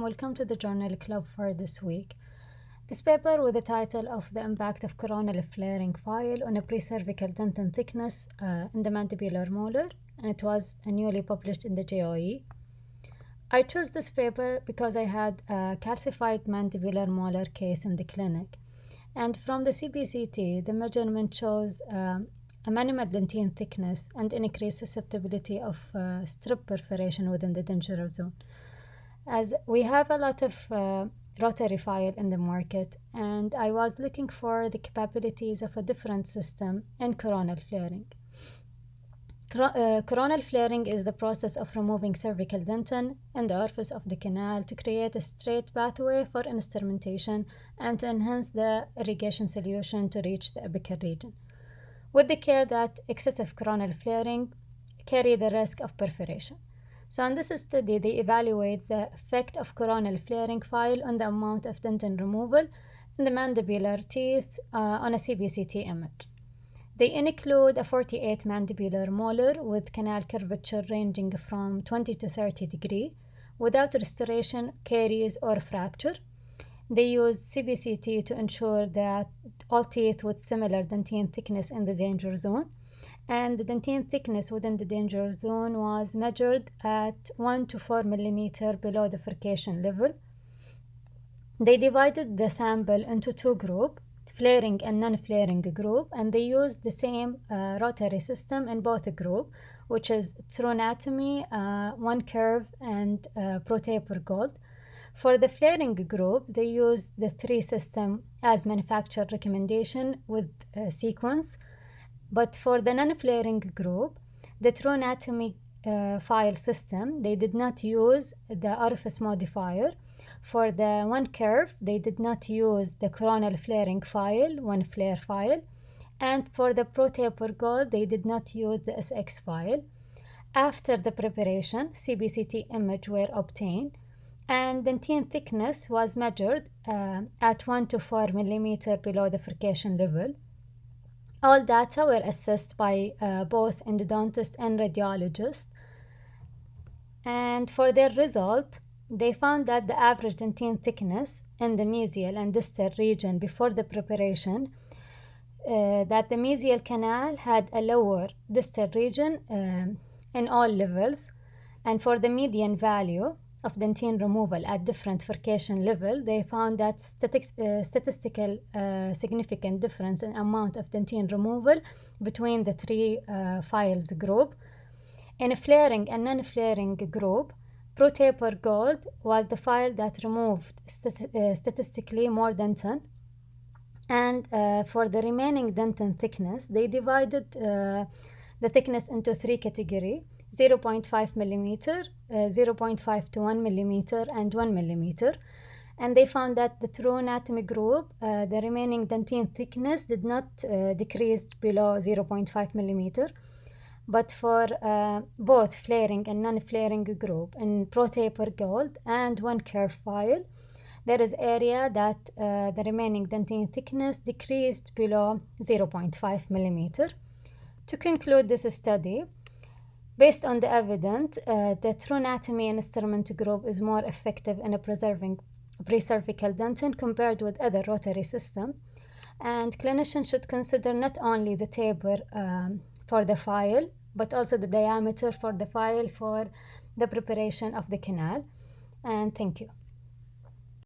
welcome to the Journal Club for this week. This paper with the title of The Impact of Coronal Flaring File on a Precervical Dentin Thickness in the Mandibular Molar, and it was newly published in the JOE. I chose this paper because I had a calcified mandibular molar case in the clinic, and from the CBCT, the measurement shows a minimal dentine thickness and increased susceptibility of strip perforation within the dentural zone. As we have a lot of rotary file in the market, and I was looking for the capabilities of a different system in coronal flaring. Coronal flaring is the process of removing cervical dentin in the orifice of the canal to create a straight pathway for instrumentation and to enhance the irrigation solution to reach the apical region, with the care that excessive coronal flaring carry the risk of perforation. So in this study, they evaluate the effect of coronal flaring file on the amount of dentin removal in the mandibular teeth on a CBCT image. They include a 48 mandibular molar with canal curvature ranging from 20 to 30 degrees without restoration, caries, or fracture. They use CBCT to ensure that all teeth with similar dentine thickness in the danger zone, and the dentine thickness within the danger zone was measured at 1 to 4 millimeter below the furcation level. They divided the sample into two groups, flaring and non-flaring group, and they used the same rotary system in both groups, which is true anatomy, one curve, and ProTaper Gold. For the flaring group, they used the three system as manufacturer recommendation with sequence. But for the non-flaring group, the true anatomy file system, they did not use the orifice modifier. For the one curve, they did not use the coronal flaring file, one flare file. And for the ProTaper Gold, they did not use the SX file. After the preparation, CBCT image were obtained, and dentine thickness was measured at 1 to 4 millimeter below the furcation level. All data were assessed by both endodontist and radiologist. And for their result, they found that the average dentine thickness in the mesial and distal region before the preparation, that the mesial canal had a lower distal region in all levels. And for the median value of dentine removal at different furcation level, they found that statistical significant difference in amount of dentine removal between the three files group. In a flaring and non-flaring group, ProTaper Gold was the file that removed statistically more dentin. And for the remaining dentin thickness, they divided the thickness into three categories: 0.5 millimeter, 0.5 to 1 millimeter, and 1 millimeter. And they found that the true anatomy group, the remaining dentine thickness did not decrease below 0.5 millimeter. But for both flaring and non-flaring group in ProTaper Gold and one curve file, there is area that the remaining dentine thickness decreased below 0.5 millimeter. To conclude this study, based on the evidence, the true anatomy instrument group is more effective in preserving precervical dentin compared with other rotary system, and clinicians should consider not only the taper for the file, but also the diameter for the file for the preparation of the canal. And thank you.